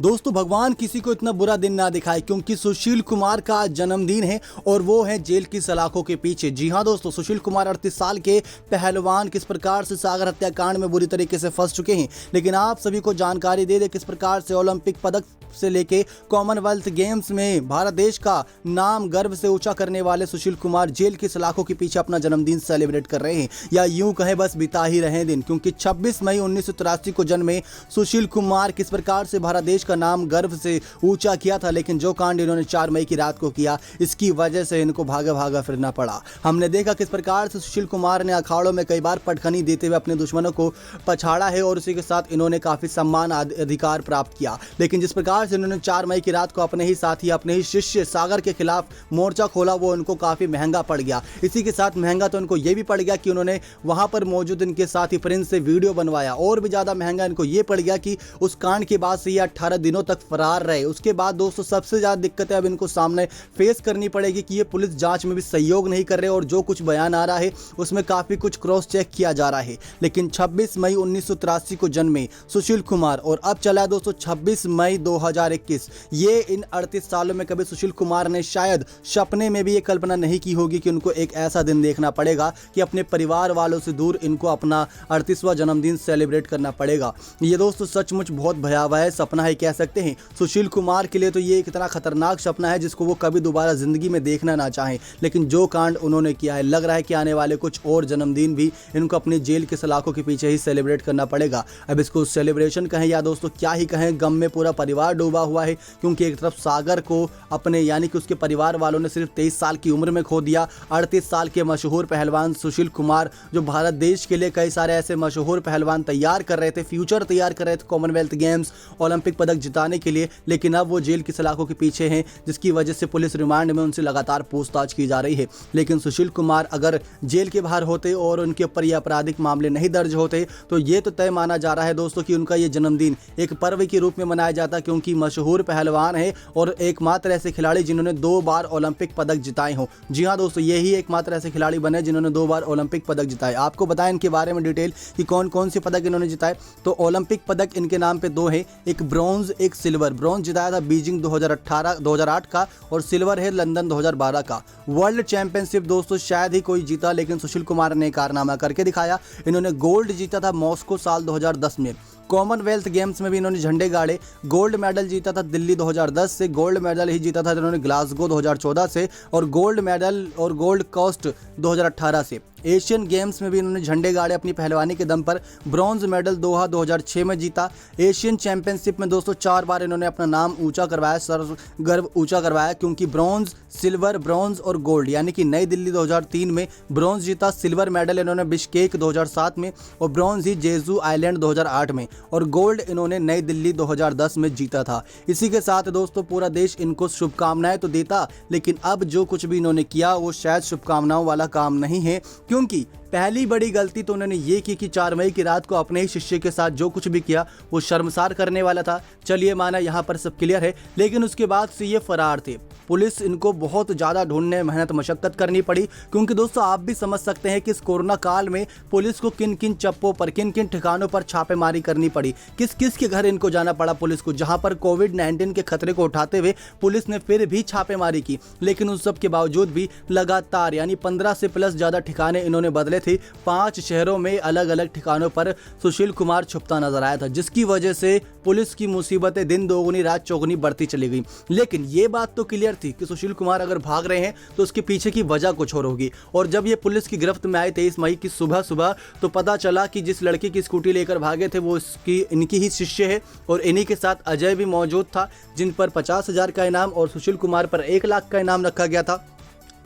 दोस्तों भगवान किसी को इतना बुरा दिन ना दिखाए, क्योंकि सुशील कुमार का आज जन्मदिन है और वो है जेल की सलाखों के पीछे। जी हां दोस्तों, सुशील कुमार 38 साल के पहलवान किस प्रकार से सागर हत्याकांड में बुरी तरीके से फंस चुके हैं। लेकिन आप सभी को जानकारी दे दे किस प्रकार से ओलंपिक पदक से लेके कॉमनवेल्थ गेम्स में भारत देश का नाम गर्व से ऊंचा करने वाले सुशील कुमार जेल की सलाखों के पीछे अपना जन्मदिन सेलिब्रेट कर रहे हैं, या यूं कहें बस बिता ही रहे दिन। क्योंकि 26 मई 1983 को जन्मे सुशील कुमार किस प्रकार से भारत देश का नाम गर्व से ऊंचा किया था, लेकिन जो कांड इन्होंने 4 मई की रात को किया, इसकी वजह से इनको भागा भागा फिरना पड़ा। हमने देखा किस प्रकार से सुशील कुमार ने अखाड़ों में कई बार पटखनी देते हुए अपने दुश्मनों को पछाड़ा है और उसी के साथ इन्होंने काफी सम्मान अधिकार प्राप्त किया। लेकिन जिस प्रकार से इन्होंने 4 मई की रात को अपने ही साथी, अपने ही शिष्य सागर के खिलाफ मोर्चा खोला, वो उनको काफी महंगा पड़ गया। इसी के साथ महंगा तो इनको यह भी पड़ गया कि उन्होंने वहां पर मौजूद इनके साथी प्रिंस से वीडियो बनवाया, और भी ज्यादा महंगा इनको यह पड़ गया कि उस कांड के बाद से ये 18 दिनों तक फरार रहे। उसके बाद दोस्तों सबसे ज्यादा दिक्कतें अब इनको सामने फेस करनी पड़ेगी कि ये पुलिस जांच में भी सहयोग नहीं कर रहे और जो कुछ बयान आ रहा है उसमें काफी कुछ क्रॉस चेक किया जा रहा है। लेकिन 26 मई 1983 को जन्मे सुशील कुमार और अब चला दोस्तों 26 मई 2021। ये इन 38 सालों में कभी सुशील कुमार ने शायद सपने में भी ये कल्पना नहीं की होगी कि उनको एक ऐसा दिन देखना पड़ेगा कि अपने परिवार वालों से दूर इनको अपना 38वां जन्मदिन सेलिब्रेट करना पड़ेगा। ये दोस्तों सचमुच बहुत भयावह सपना है कह सकते हैं। सुशील कुमार के लिए तो ये एक इतना खतरनाक सपना है जिसको वो कभी दोबारा जिंदगी में देखना ना चाहें। लेकिन जो कांड उन्होंने किया है, लग रहा है कि आने वाले कुछ और जन्मदिन भी इनको अपनी जेल के सलाखों के पीछे ही सेलिब्रेट करना पड़ेगा। अब इसको सेलिब्रेशन कहें या दोस्तों क्या ही कहें, गम में पूरा परिवार डूबा हुआ है। क्योंकि एक तरफ सागर को अपने यानी कि उसके परिवार वालों ने सिर्फ 23 साल की उम्र में खो दिया। 38 साल के मशहूर पहलवान सुशील कुमार, जो भारत देश के लिए कई सारे ऐसे मशहूर पहलवान तैयार कर रहे थे, फ्यूचर तैयार कर रहे थे कॉमनवेल्थ गेम्स, ओलंपिक पदक जिताने के लिए, लेकिन अब वो जेल की सलाखों के पीछे हैं, जिसकी वजह से पुलिस रिमांड में उनसे लगातार पूछताछ की जा रही है। लेकिन सुशील कुमार अगर जेल के बाहर होते और उनके ऊपर ये आपराधिक मामले नहीं दर्ज होते तो ये तो तय माना जा रहा है दोस्तों कि उनका ये जन्मदिन एक पर्व के रूप में मनाया जाता, क्योंकि मशहूर पहलवान है और एकमात्र ऐसे खिलाड़ी जिन्होंने 2 बार ओलंपिक पदक जिताए हों। जी हां दोस्तों, यही एकमात्र ऐसे खिलाड़ी बने जिन्होंने 2 बार ओलंपिक पदक जिताए। आपको बताएं इनके बारे में डिटेल कि कौन कौन से पदक इन्होंने जिताए। तो ओलंपिक पदक इनके नाम पे 2 है, एक ब्रॉन्ज एक सिल्वर। ब्रॉन्ज जिताया था बीजिंग 2008 का और सिल्वर है लंदन 2012 का। वर्ल्ड चैंपियनशिप दोस्तों शायद ही कोई जीता, लेकिन सुशील कुमार ने कारनामा करके दिखाया। इन्होंने गोल्ड जीता था मॉस्को साल 2010 में। कॉमनवेल्थ गेम्स में भी इन्होंने झंडे गाड़े। गोल्ड मेडल जीता था दिल्ली 2010 से, गोल्ड मेडल ही जीता था इन्होंने ग्लासगो 2014 से, और गोल्ड मेडल और गोल्ड कोस्ट 2018 से। एशियन गेम्स में भी इन्होंने झंडे गाड़े अपनी पहलवानी के दम पर। ब्रॉन्ज मेडल दोहा 2006 में जीता। एशियन चैंपियनशिप में दोस्तों 4 बार इन्होंने अपना नाम ऊंचा करवाया, सर गर्व ऊंचा करवाया, क्योंकि ब्रॉन्ज, सिल्वर, ब्रॉन्ज और गोल्ड, यानी कि नई दिल्ली 2003 में ब्रॉन्ज जीता। सिल्वर मेडल इन्होंने बिश्केक 2007 में और ब्रॉन्ज ही जेजू आइलैंड 2008 में, और गोल्ड इन्होंने नई दिल्ली 2010 में जीता था। इसी के साथ दोस्तों पूरा देश इनको शुभकामनाएं तो देता, लेकिन अब जो कुछ भी इन्होंने किया वो शायद शुभकामनाओं वाला काम नहीं है। क्योंकि पहली बड़ी गलती तो उन्होंने ये की कि 4 मई की रात को अपने ही शिष्य के साथ जो कुछ भी किया वो शर्मसार करने वाला था। चलिए माना यहाँ पर सब क्लियर है, लेकिन उसके बाद से ये फरार थे। पुलिस इनको बहुत ज़्यादा ढूंढने मेहनत मशक्कत करनी पड़ी, क्योंकि दोस्तों आप भी समझ सकते हैं कि इस कोरोना काल में पुलिस को किन किन चप्पों पर, किन किन ठिकानों पर छापेमारी करनी पड़ी, किस किस के घर इनको जाना पड़ा पुलिस को, जहां पर कोविड-19 के खतरे को उठाते हुए पुलिस ने फिर भी छापेमारी की। लेकिन उस सब के बावजूद भी लगातार यानी 15 से प्लस ज़्यादा ठिकाने इन्होंने बदले थे। 5 शहरों में अलग अलग ठिकानों पर सुशील कुमार छुपता नजर आया था, जिसकी वजह से पुलिस की मुसीबतें दिन दोगुनी रात चौगुनी बढ़ती चली गई। लेकिन ये बात तो क्लियर थी कि सुशील कुमार अगर भाग रहे हैं तो उसके पीछे की वजह कुछ और होगी। और जब ये पुलिस की गिरफ्त में आए 23 मई की सुबह तो पता चला कि जिस लड़की की स्कूटी लेकर भागे थे वो इनकी ही शिष्य है, और इन्हीं के साथ अजय भी मौजूद था, जिन पर 50,000 का इनाम और सुशील कुमार पर 1 लाख का इनाम रखा गया था।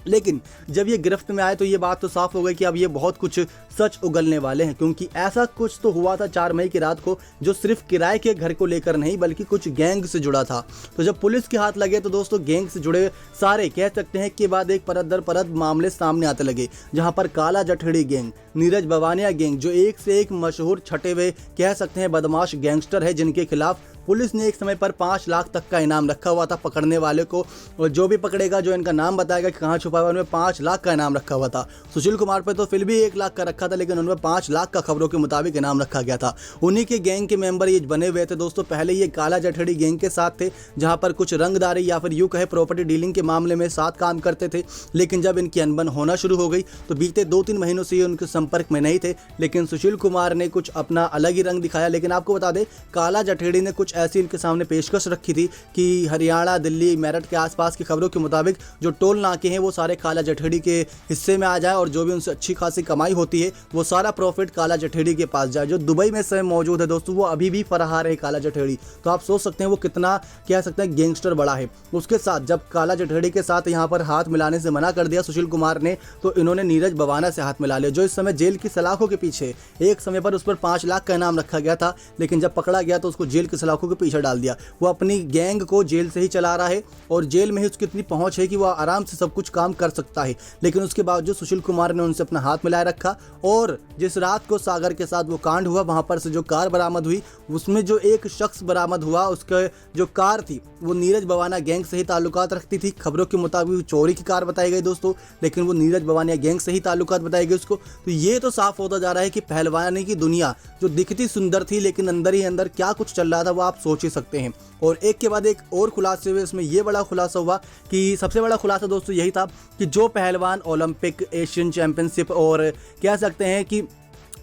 लेकिन जब ये गिरफ्त में आए तो ये बात तो साफ हो गई कि अब ये बहुत कुछ सच उगलने वाले हैं, क्योंकि ऐसा कुछ तो हुआ था 4 मई की रात को जो सिर्फ किराए के घर को लेकर नहीं बल्कि कुछ गैंग से जुड़ा था। तो जब पुलिस के हाथ लगे तो दोस्तों गैंग से जुड़े सारे कह सकते हैं कि बाद एक परत दर परत मामले सामने आते लगे, जहां पर काला जठड़ी गैंग, नीरज बवानिया गैंग, जो एक से एक मशहूर छटे हुए कह सकते हैं बदमाश गैंगस्टर है, जिनके खिलाफ पुलिस ने एक समय पर 5 लाख तक का इनाम रखा हुआ था पकड़ने वाले को, और जो भी पकड़ेगा, जो इनका नाम बताएगा कि कहाँ छुपा हुआ, उनमें 5 लाख का इनाम रखा हुआ था। सुशील कुमार पर तो फिर भी 1 लाख का रखा था, लेकिन उनमें 5 लाख का खबरों के मुताबिक इनाम रखा गया था। उन्हीं के गैंग के मेंबर ये बने हुए थे दोस्तों। पहले ये काला जठेड़ी गैंग के साथ थे, जहां पर कुछ रंगदारी या फिर यूं कहे प्रॉपर्टी डीलिंग के मामले में साथ काम करते थे। लेकिन जब इनकी अनबन होना शुरू हो गई तो बीते 2-3 महीनों से ये उनके संपर्क में नहीं थे। लेकिन सुशील कुमार ने कुछ अपना अलग ही रंग दिखाया। लेकिन आपको बता दें, काला जठेड़ी ने कुछ ऐसी इनके सामने पेशकश रखी थी कि हरियाणा, दिल्ली, मेरठ के आसपास की खबरों के मुताबिक जो टोल नाके हैं वो सारे काला जठेड़ी के हिस्से में आ जाए, और जो भी उनसे अच्छी खासी कमाई होती है वो सारा प्रॉफिट काला जठेड़ी के पास जाए। जो दुबई में समय मौजूद है दोस्तों, वो अभी भी फरार है काला जठेड़ी। तो आप सोच सकते हैं वो कितना, कह सकते हैं, गैंगस्टर बड़ा है। उसके साथ जब काला जठेड़ी के साथ यहाँ पर हाथ मिलाने से मना कर दिया सुशील कुमार ने, तो इन्होंने नीरज बवाना से हाथ मिला लिया, जो इस समय जेल की सलाखों के पीछे। एक समय पर उस पर 5 लाख का इनाम रखा गया था, लेकिन जब पकड़ा गया तो उसको जेल की सलाखों के पीछे डाल दिया। वो अपनी गैंग को जेल से ही चला रहा है, और जेल में ही उसकी इतनी पहुंच है कि वह आराम से सब कुछ काम कर सकता है। लेकिन उसके बावजूद सुशील कुमार ने उनसे अपना हाथ मिलाए रखा। और जिस रात को सागर के साथ वो कांड हुआ, वहां पर से जो कार बरामद हुई, उसमें जो एक शख्स बरामद हुआ, उसके जो कार थी वो नीरज बवाना गैंग से ही ताल्लुकात रखती थी। खबरों के मुताबिक चोरी की कार बताई गई दोस्तों, लेकिन वो नीरज बवाना गैंग से ही ताल्लुकात बताई गई उसको। तो ये तो साफ होता जा रहा है कि पहलवानी की दुनिया जो दिखती सुंदर थी, लेकिन अंदर ही अंदर क्या कुछ चल रहा था वो आप सोच ही सकते हैं। और एक के बाद एक और खुलासे हुए। इसमें ये बड़ा खुलासा हुआ कि सबसे बड़ा खुलासा दोस्तों यही था कि जो पहलवान ओलंपिक, एशियन चैंपियनशिप और कह सकते हैं कि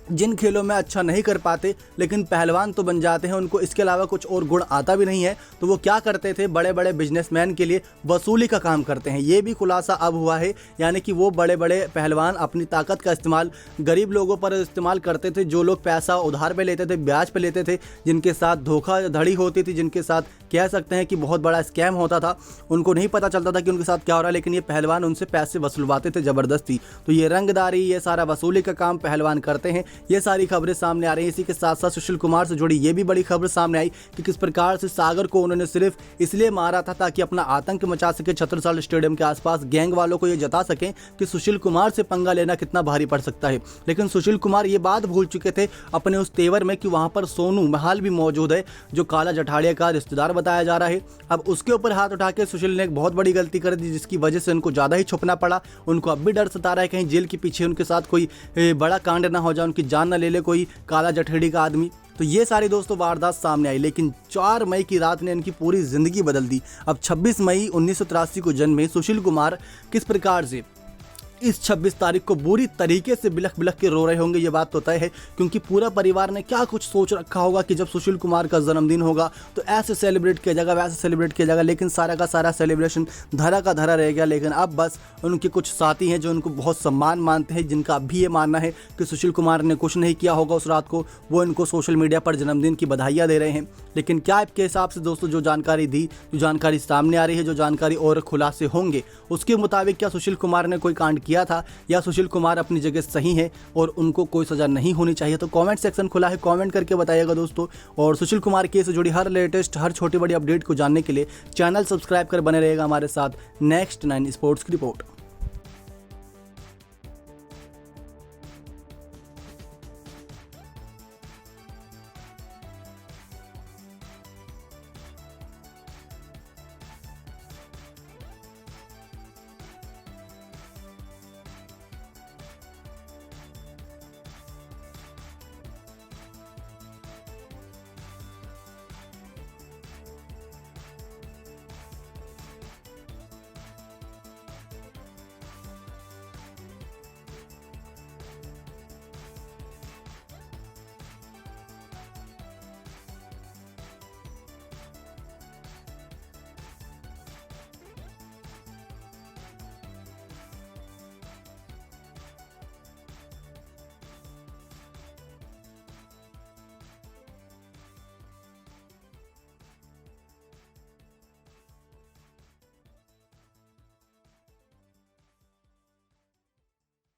जिन खेलों में अच्छा नहीं कर पाते लेकिन पहलवान तो बन जाते हैं, उनको इसके अलावा कुछ और गुण आता भी नहीं है, तो वो क्या करते थे, बड़े बड़े बिजनेसमैन के लिए वसूली का काम करते हैं। ये भी खुलासा अब हुआ है, यानी कि वो बड़े बड़े पहलवान अपनी ताकत का इस्तेमाल गरीब लोगों पर इस्तेमाल करते थे, जो लोग पैसा उधार पे लेते थे, ब्याज पे लेते थे, जिनके साथ धोखाधड़ी होती थी, जिनके साथ कह सकते हैं कि बहुत बड़ा स्कैम होता था। उनको नहीं पता चलता था कि उनके साथ क्या हो रहा है, लेकिन ये पहलवान उनसे पैसे वसूलवाते थे ज़बरदस्ती। तो ये रंगदारी, ये सारा वसूली का काम पहलवान करते हैं। ये सारी खबरें सामने आ रही हैं। इसी के साथ साथ सुशील कुमार से जुड़ी ये भी बड़ी खबर सामने आई कि किस प्रकार से सागर को उन्होंने सिर्फ इसलिए मारा था ताकि अपना आतंक मचा सके। छत्रसाल स्टेडियम के आसपास गैंग वालों को ये जता सकें कि सुशील कुमार से पंगा लेना कितना भारी पड़ सकता है। लेकिन सुशील कुमार ये बात भूल चुके थे अपने उस तेवर में कि वहां पर सोनू महाल भी मौजूद है, जो काला जठाड़िया का रिश्तेदार बताया जा रहा है। अब उसके ऊपर हाथ उठा के सुशील ने एक बहुत बड़ी गलती कर दी, जिसकी वजह से उनको ज्यादा ही छुपना पड़ा। उनको अब भी डर सता रहा है कहीं जेल के पीछे उनके साथ कोई बड़ा कांड ना हो जाए, उनकी जान न ले ले कोई काला जठेड़ी का आदमी। तो ये सारी दोस्तों वारदात सामने आई, लेकिन 4 मई की रात ने इनकी पूरी जिंदगी बदल दी। अब 26 मई 1983 को जन्मे सुशील कुमार किस प्रकार से इस 26 तारीख को बुरी तरीके से बिलख बिलख के रो रहे होंगे, ये बात तो तय है, क्योंकि पूरा परिवार ने क्या कुछ सोच रखा होगा कि जब सुशील कुमार का जन्मदिन होगा तो ऐसे सेलिब्रेट किया जाएगा, वैसे सेलिब्रेट किया जाएगा। लेकिन सारा का सारा सेलिब्रेशन धरा का धरा रह गया। लेकिन अब बस उनके कुछ साथी हैं जो उनको बहुत सम्मान मानते हैं, जिनका अब भी ये मानना है कि सुशील कुमार ने कुछ नहीं किया होगा उस रात को, वो इनको सोशल मीडिया पर जन्मदिन की बधाइयाँ दे रहे हैं। लेकिन क्या आपके हिसाब से दोस्तों जो जानकारी दी, जो जानकारी सामने आ रही है, जो जानकारी और खुलासे होंगे, उसके मुताबिक क्या सुशील कुमार ने कोई कांड किया था या सुशील कुमार अपनी जगह सही है और उनको कोई सजा नहीं होनी चाहिए? तो कमेंट सेक्शन खुला है, कमेंट करके बताइएगा दोस्तों। और सुशील कुमार केस से जुड़ी हर लेटेस्ट, हर छोटी बड़ी अपडेट को जानने के लिए चैनल सब्सक्राइब कर बने रहेगा हमारे साथ। नेक्स्ट 9 स्पोर्ट्स की रिपोर्ट।